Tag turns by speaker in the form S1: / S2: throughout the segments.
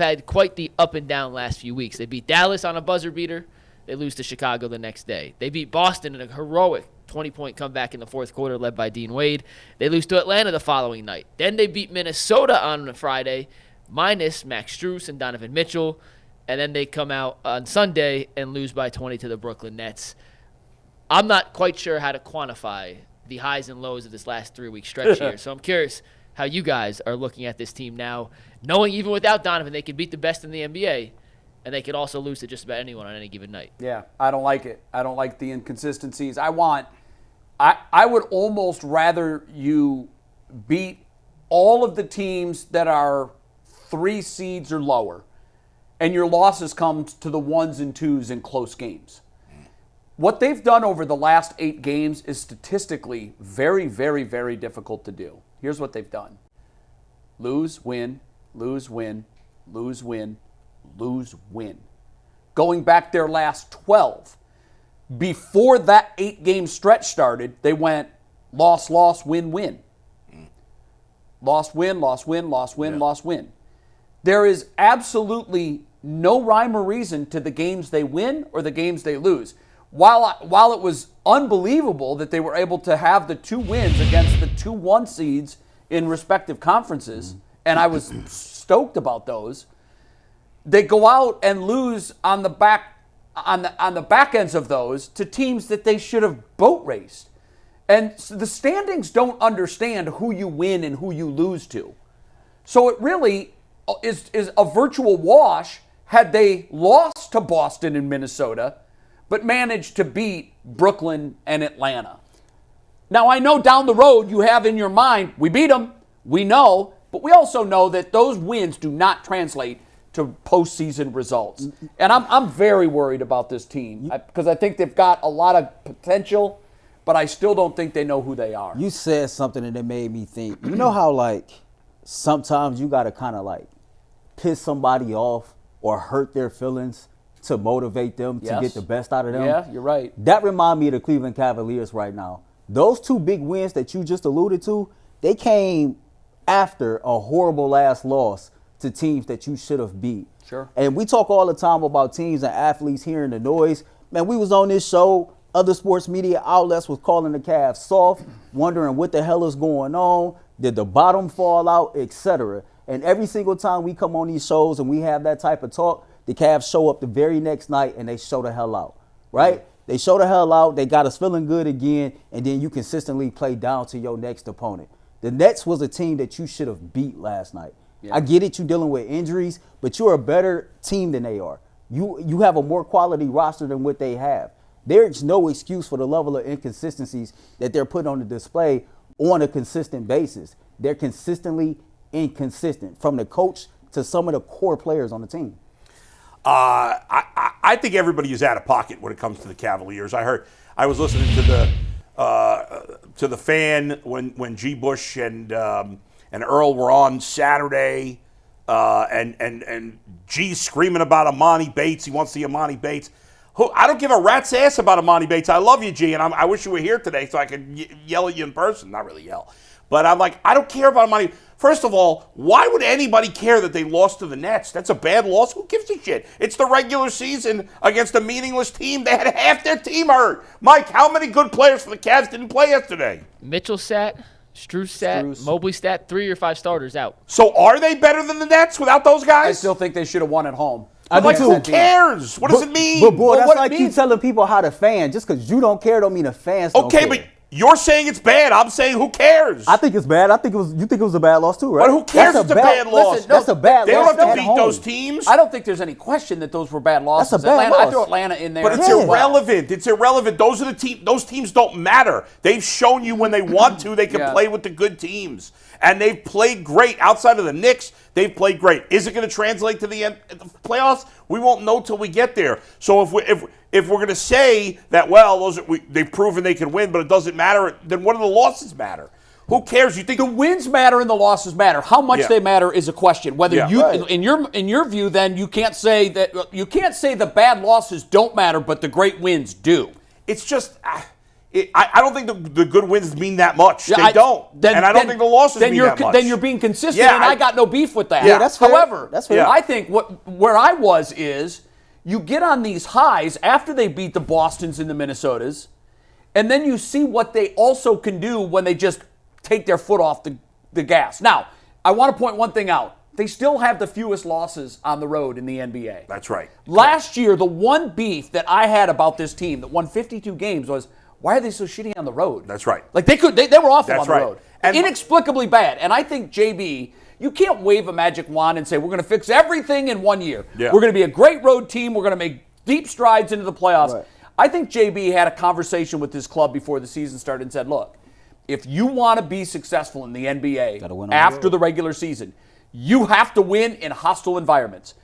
S1: had quite the up and down last few weeks. They beat Dallas on a buzzer beater. They lose to Chicago the next day. They beat Boston in a heroic 20-point comeback in the fourth quarter led by Dean Wade. They lose to Atlanta the following night. Then they beat Minnesota on Friday, minus Max Strus and Donovan Mitchell. And then they come out on Sunday and lose by 20 to the Brooklyn Nets. I'm not quite sure how to quantify the highs and lows of this last 3-week stretch here. So I'm curious how you guys are looking at this team now, knowing even without Donovan, they could beat the best in the NBA, and they could also lose to just about anyone on any given night.
S2: Yeah, I don't like it. I don't like the inconsistencies. I would almost rather you beat all of the teams that are 3 seeds or lower, and your losses come to the 1s and 2s in close games. What they've done over the last 8 games is statistically very, very, very difficult to do. Here's what they've done. Lose, win, lose, win, lose, win, lose, win. Going back their last 12. Before that 8-game stretch started, they went loss, loss, win, win. Loss, win, loss, win, loss, win, loss, win. There is absolutely no rhyme or reason to the games they win or the games they lose. While it was unbelievable that they were able to have the 2 wins against the 2-1 seeds in respective conferences, and I was stoked about those, they go out and lose on the back ends of those to teams that they should have boat raced. And the standings don't understand who you win and who you lose to. So it really is a virtual wash had they lost to Boston and Minnesota, but managed to beat Brooklyn and Atlanta. Now, I know down the road you have in your mind, we beat them, we know, but we also know that those wins do not translate to postseason results. And I'm very worried about this team because I think they've got a lot of potential, but I still don't think they know who they are.
S3: You said something and it made me think. You know how, like, sometimes you got to kind of, like, piss somebody off or hurt their feelings to motivate them to get the best out of them?
S2: Yeah, you're right.
S3: That reminds me of the Cleveland Cavaliers right now. Those 2 big wins that you just alluded to, they came after a horrible last loss to teams that you should have beat.
S2: Sure.
S3: And we talk all the time about teams and athletes hearing the noise. Man, we was on this show, other sports media outlets was calling the Cavs soft, wondering what the hell is going on, did the bottom fall out, etc. And every single time we come on these shows and we have that type of talk, the Cavs show up the very next night and they show the hell out, right? They show the hell out. They got us feeling good again, and then you consistently play down to your next opponent. The Nets was a team that you should have beat last night. Yeah. I get it, you're dealing with injuries, but you're a better team than they are. You have a more quality roster than what they have. There's no excuse for the level of inconsistencies that they're putting on the display on a consistent basis. They're consistently inconsistent, from the coach to some of the core players on the team.
S4: I think everybody is out of pocket when it comes to the Cavaliers. I was listening to the fan when G. Bush and Earl were on Saturday, and G's screaming about Amani Bates. He wants the Amani Bates. I don't give a rat's ass about Amani Bates. I love you, G, and I wish you were here today so I could yell at you in person. Not really yell. But I'm like, I don't care about Amani. First of all, why would anybody care that they lost to the Nets? That's a bad loss. Who gives a shit? It's the regular season against a meaningless team. They had half their team hurt. Mike, how many good players for the Cavs didn't play yesterday?
S1: Mitchell sat, Strus sat, Mobley sat, 3 or 5 starters out.
S4: So are they better than the Nets without those guys?
S2: I still think they should have won at home.
S4: Like, who cares? What does it mean?
S3: But boy, that's like you telling people how to fan. Just because you don't care don't mean the fans don't care.
S4: Okay, but you're saying it's bad. I'm saying who cares?
S3: I think it's bad. You think it was a bad loss too, right?
S4: But who cares if it's a bad loss?
S2: Listen, that's
S3: a bad
S4: they
S3: loss.
S4: They don't have to beat those teams.
S2: I don't think there's any question that those were bad losses.
S3: That's a bad loss.
S2: I throw Atlanta in there.
S4: But it's irrelevant. It's irrelevant. Those teams don't matter. They've shown you when they want to, they can play with the good teams. And they've played great. Outside of the Knicks, they've played great. Is it going to translate to the end of the playoffs? We won't know till we get there. So if we're going to say that, well, they've proven they can win, but it doesn't matter, then what do the losses matter? Who cares? You think
S2: the wins matter and the losses matter? How much they matter is a question. Whether in your view, then you can't say the bad losses don't matter, but the great wins do.
S4: It's just I don't think the good wins mean that much.
S2: Yeah,
S4: they don't. And I don't think the losses mean that much.
S2: Then you're being consistent,
S4: Yeah,
S2: and I got no beef with that.
S3: Yeah, that's fair.
S2: However,
S3: That's fair.
S2: I think where I was is you get on these highs after they beat the Bostons and the Minnesotas, and then you see what they also can do when they just take their foot off the gas. Now, I want to point one thing out. They still have the fewest losses on the road in the NBA.
S4: That's right.
S2: Last year, the one beef that I had about this team that won 52 games was, why are they so shitty on the road?
S4: That's right.
S2: Like they were awful
S4: That's
S2: on the
S4: right.
S2: road.
S4: And
S2: inexplicably bad. And I think, JB, you can't wave a magic wand and say, we're going to fix everything in 1 year.
S4: Yeah.
S2: We're going to be a great road team. We're going to make deep strides into the playoffs.
S3: Right.
S2: I think JB had a conversation with his club before the season started and said, look, if you want to be successful in the NBA
S3: Gotta win on the
S2: after
S3: road.
S2: the regular season, you have to win in hostile environments.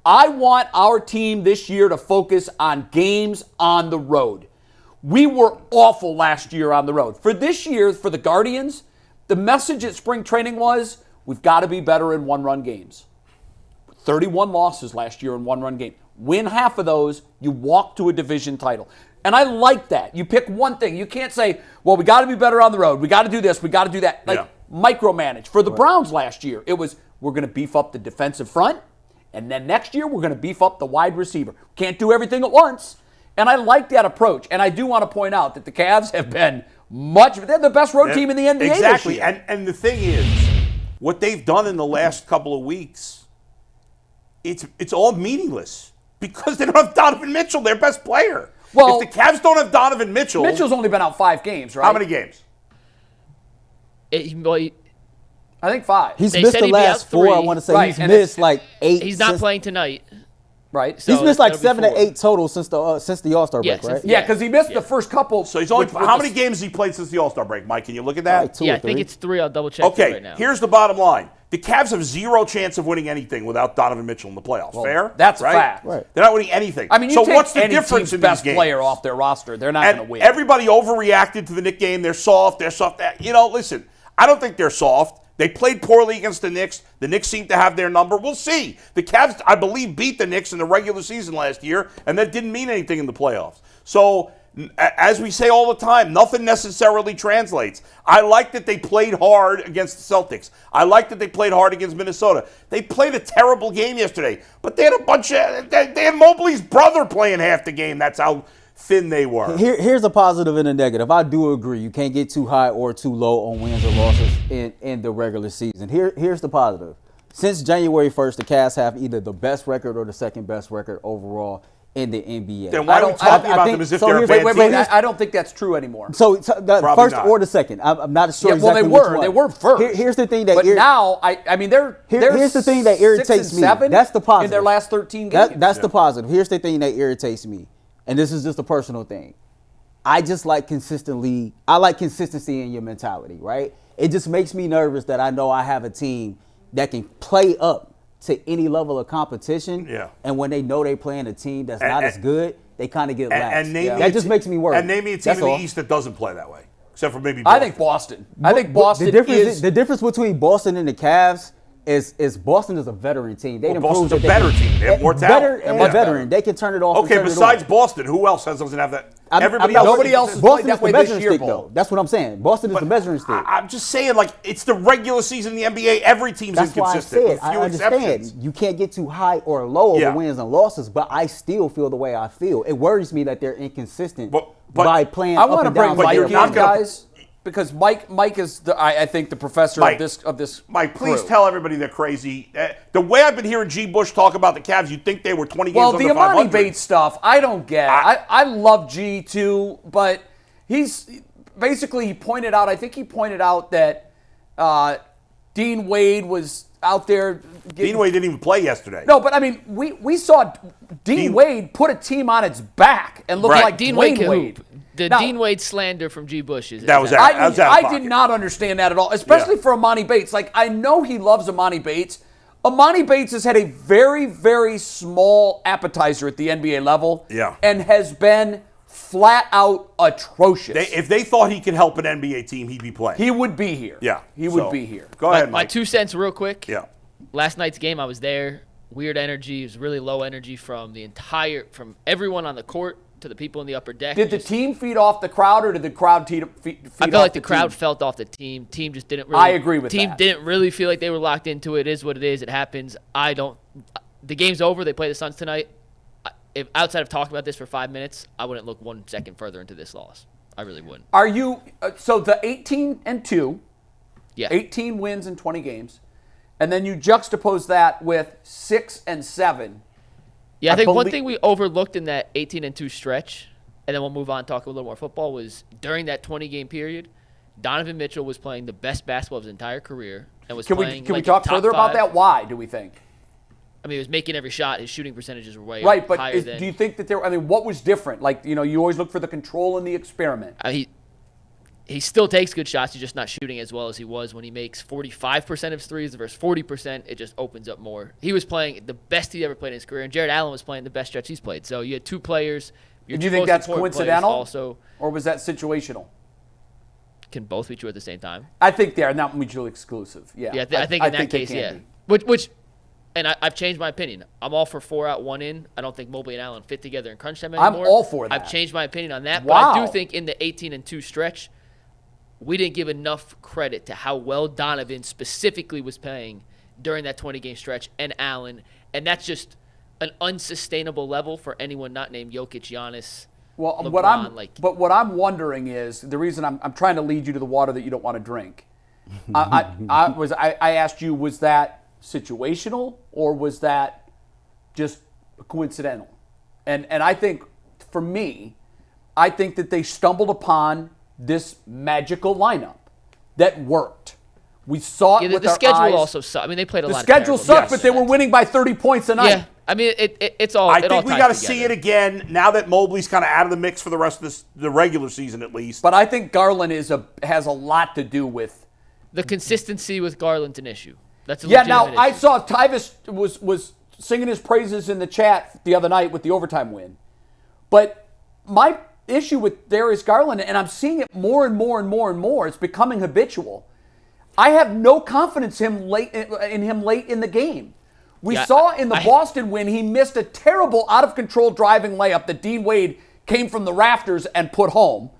S2: I want our team this year to focus on games on the road. We were awful last year on the road. For this year, for the Guardians, the message at spring training was, we've got to be better in one-run games. 31 losses last year in one-run game. Win half of those, you walk to a division title. And I like that. You pick one thing. You can't say, well, we got to be better on the road. We got to do this. We got to do that. Like, micromanage. For the Browns last year, it was, we're going to beef up the defensive front, and then next year, we're going to beef up the wide receiver. Can't do everything at once. And I like that approach. And I do want to point out that the Cavs have been they're the best road team in the NBA
S4: Exactly.
S2: this year.
S4: And the thing is, what they've done in the last couple of weeks, it's all meaningless because they don't have Donovan Mitchell, their best player.
S2: Well,
S4: if the Cavs don't have Donovan Mitchell,
S2: Mitchell's only been out 5 games, right?
S4: how many games?
S2: I think 5.
S3: He's
S1: They
S3: missed
S1: said
S3: the
S1: he'd be
S3: last
S1: out
S3: 4. I
S1: 3.
S3: want to say
S2: Right,
S3: he's
S2: and
S3: missed like 8.
S1: He's not playing tonight.
S2: right?
S1: So
S3: He's missed like
S1: that'll be
S3: 7 to
S1: 4.
S3: 8 total since the All-Star
S1: Yeah,
S3: break, right?
S2: Yeah, because he missed the first couple.
S4: So he's only
S2: with
S4: how
S2: the-
S4: many games has he played since the All-Star break, Mike? Can you look at that?
S3: Like 2
S1: Yeah,
S3: or
S1: I think
S3: 3.
S1: it's 3. I'll double check it
S4: Okay,
S1: right now.
S4: here's the bottom line. The Cavs have 0 chance of winning anything without Donovan Mitchell in the playoffs. Fair?
S2: that's a
S4: right?
S2: fact.
S3: Right.
S4: They're not winning anything.
S2: I mean, you
S4: so
S2: take
S4: what's the
S2: any
S4: difference
S2: team's
S4: in
S2: best
S4: these games?
S2: player off their roster, they're not going to
S4: And
S2: win.
S4: everybody overreacted to the Knicks game. They're soft. Listen, I don't think they're soft. They played poorly against the Knicks. The Knicks seem to have their number. We'll see. The Cavs, I believe, beat the Knicks in the regular season last year, and that didn't mean anything in the playoffs. So, as we say all the time, nothing necessarily translates. I like that they played hard against the Celtics. I like that they played hard against Minnesota. They played a terrible game yesterday, but they had they had Mobley's brother playing half the game. That's how thin they were.
S3: Here's a positive and a negative. I do agree. You can't get too high or too low on wins or losses in the regular season. Here's the positive. Since January 1st, the Cavs have either the best record or the second best record overall in the NBA.
S4: Then why are we talking about them as if they're a bad
S2: Wait,
S4: team?
S2: I don't think that's true anymore.
S3: So the
S4: Probably
S3: first
S4: not.
S3: or the second. I'm not sure
S2: Yeah, well,
S3: exactly
S2: they
S3: which
S2: were.
S3: one.
S2: They were first.
S3: Here's the thing that
S2: But now, I mean, they're
S3: here's the thing that
S2: 6
S3: irritates
S2: and
S3: me.
S2: 7
S3: That's the positive.
S2: in their last 13 games.
S3: That's the positive. Here's the thing that irritates me, and this is just a personal thing. I just like consistency in your mentality, right? It just makes me nervous that I know I have a team that can play up to any level of competition.
S4: Yeah.
S3: And when they know they're playing a team that's not as good, they kind of get lax.
S4: And name me
S3: that
S4: a
S3: just
S4: te-
S3: makes me worried.
S4: And name me a team
S3: That's
S4: in the
S3: all.
S4: East that doesn't play that way, except for maybe
S2: I think Boston. I think Boston
S3: the difference between Boston and the Cavs is Boston is a veteran team. They
S4: Well,
S3: done
S4: Boston's
S3: proved
S4: a
S3: that
S4: better team. They have more talent.
S3: Better
S4: They're
S3: and
S4: much
S3: veteran. They can turn it off. and
S4: Okay,
S3: turn it
S4: besides
S3: on.
S4: Boston, who else doesn't have that?
S3: I'm
S4: Everybody
S3: not-
S4: else.
S2: Nobody else has
S3: Boston
S2: played
S3: is
S2: that way
S3: the
S2: this
S3: measuring
S2: year,
S3: stick,
S2: Paul.
S3: though. That's what I'm saying. Boston is the measuring stick.
S4: I'm just saying, like, it's the regular season in the NBA. Every team's
S3: That's why I
S4: inconsistent,
S3: said
S4: with
S3: I
S4: few
S3: understand.
S4: exceptions.
S3: You can't get too high or low over
S4: Yeah.
S3: wins and losses, but I still feel the way I feel. It worries me that they're inconsistent
S4: But
S3: by playing
S2: I
S3: up
S2: want to
S3: and
S2: bring
S3: down.
S4: but
S2: Mike
S4: you're
S2: in,
S4: not gonna-
S2: guys, because Mike is I think the professor
S4: Mike,
S2: of this.
S4: Mike, please
S2: crew.
S4: tell everybody they're crazy. The way I've been hearing G. Bush talk about the Cavs, you'd think they were 20 games
S2: Well,
S4: under
S2: the Amani
S4: 500.
S2: Bates stuff, I don't get. I love G too, but he's basically he pointed out. I think he pointed out that Dean Wade was out there.
S4: Dean Wade didn't even play yesterday.
S2: No, but I mean, we saw Dean Wade put a team on its back and look
S4: Right.
S2: like
S1: Dean
S2: Dwayne
S1: Wade can
S2: Wade.
S1: hoop. The
S2: Now-
S1: Dean Wade slander from G. Bush is
S4: That was
S1: out.
S4: out. That was out of
S2: I
S4: pocket.
S2: did not understand that at all, especially
S4: Yeah.
S2: for Amani Bates. Like, I know he loves Amani Bates. Amani Bates has had a very, very small appetizer at the NBA level.
S4: Yeah.
S2: And has been flat out atrocious.
S4: If they thought he could help an NBA team, he'd be playing.
S2: He would be here.
S4: yeah.
S2: He would
S4: So,
S2: be here.
S4: Go ahead,
S1: My
S4: Mike.
S1: 2 cents real quick.
S4: Yeah.
S1: Last night's game, I was there. Weird energy. It was really low energy from everyone on the court. to the people in the upper deck.
S2: Did the team feed off the crowd, or did the crowd feed
S1: I feel like the crowd felt off the team. Team just didn't really.
S2: I agree with
S1: team
S2: that.
S1: Didn't really feel like they were locked into it. It is what it is. It happens. I don't. The game's over. They play the Suns tonight. If outside of talking about this for 5 minutes, I wouldn't look 1 second further into this loss. I really wouldn't.
S2: Are you so the 18-2?
S1: Yeah.
S2: 18 wins in 20 games, and then you juxtapose that with 6-7.
S1: Yeah, I think one thing we overlooked in that 18-2 stretch, and then we'll move on and talk a little more football, was during that 20-game period, Donovan Mitchell was playing the best basketball of his entire career and was playing.
S2: Can we talk further about that? Why do we think?
S1: I mean, he was making every shot. His shooting percentages were way
S2: right. But
S1: higher than.
S2: Do you think that there? I mean, what was different? Like, you always look for the control and the experiment.
S1: He still takes good shots. He's just not shooting as well as he was when he makes 45% of his threes versus 40%. It just opens up more. He was playing the best he ever played in his career, and Jared Allen was playing the best stretch he's played. So you had two players.
S2: Do you think that's coincidental, or was that situational?
S1: Can both be true at the same time?
S2: I think they are not mutually exclusive. Yeah,
S1: I think in that case, yeah. Which, and I've changed my opinion. I'm all for 4 out, 1 in. I don't think Mobley and Allen fit together in crunch time anymore.
S2: I'm all for that.
S1: I've changed my opinion on that.
S2: Wow.
S1: But I do think in the 18-2 stretch, we didn't give enough credit to how well Donovan specifically was playing during that 20-game stretch, and Allen. And that's just an unsustainable level for anyone not named Jokic, Giannis,
S2: Well,
S1: LeBron,
S2: what I'm wondering is the reason I'm trying to lead you to the water that you don't want to drink. I asked you, was that situational or was that just coincidental? And I think, for me, I think that they stumbled upon this magical lineup that worked. We saw it with
S1: the
S2: our
S1: schedule
S2: eyes.
S1: also sucked. I mean, they played a lot of
S2: The schedule sucked, but they were winning by 30 points a night.
S1: Yeah, I mean, it's all.
S4: I think we got to see it again now that Mobley's kind of out of the mix for the rest of the regular season at least.
S2: But I think Garland has a lot to do with
S1: the consistency with Garland's an issue. That's a
S2: now
S1: issue.
S2: I saw Tyvis was singing his praises in the chat the other night with the overtime win. But my issue with Darius Garland, and I'm seeing it more and more and more and more, it's becoming habitual. I have no confidence in him late in the game. We saw in the Boston win, he missed a terrible out-of-control driving layup that Dean Wade came from the rafters and put home.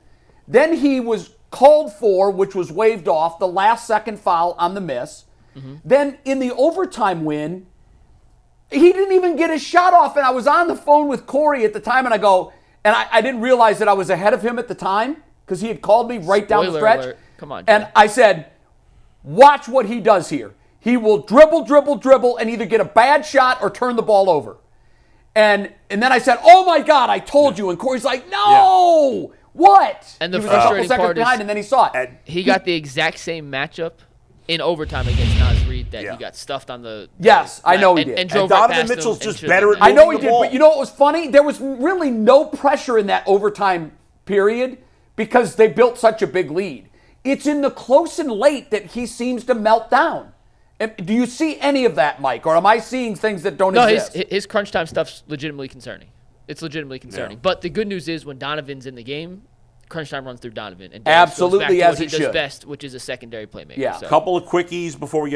S2: Then he was called for, which was waved off, the last-second foul on the miss. Mm-hmm. Then in the overtime win, he didn't even get his shot off, and I was on the phone with Corey at the time, and I didn't realize that I was ahead of him at the time because he had called me right down the stretch.
S1: Alert. Come on, Jay.
S2: And I said, watch what he does here. He will dribble, and either get a bad shot or turn the ball over. And then I said, oh, my God, I told you. And Corey's like, no, what?
S1: And the
S2: he was
S1: frustrating
S2: a couple
S1: part
S2: seconds behind, and then he saw it.
S1: He got the exact same matchup in overtime against Naz Reid that he got stuffed on the.
S2: Yes, I know he did.
S1: And drove
S4: Donovan
S1: right past
S4: Mitchell's
S1: him
S4: just
S1: and
S4: better at
S2: I know he
S4: the
S2: did,
S4: ball.
S2: but you know what was funny? There was really no pressure in that overtime period because they built such a big lead. It's in the close and late that he seems to melt down. Do you see any of that, Mike? Or am I seeing things that don't exist?
S1: No, his crunch time stuff's legitimately concerning. It's legitimately concerning. Yeah. But the good news is when Donovan's in the game, crunch time runs through Donovan. And
S2: absolutely,
S1: goes back to
S2: as
S1: what he
S2: it
S1: does
S2: should.
S1: best, which is a secondary playmaker.
S2: Yeah.
S4: So. Couple of quickies before we get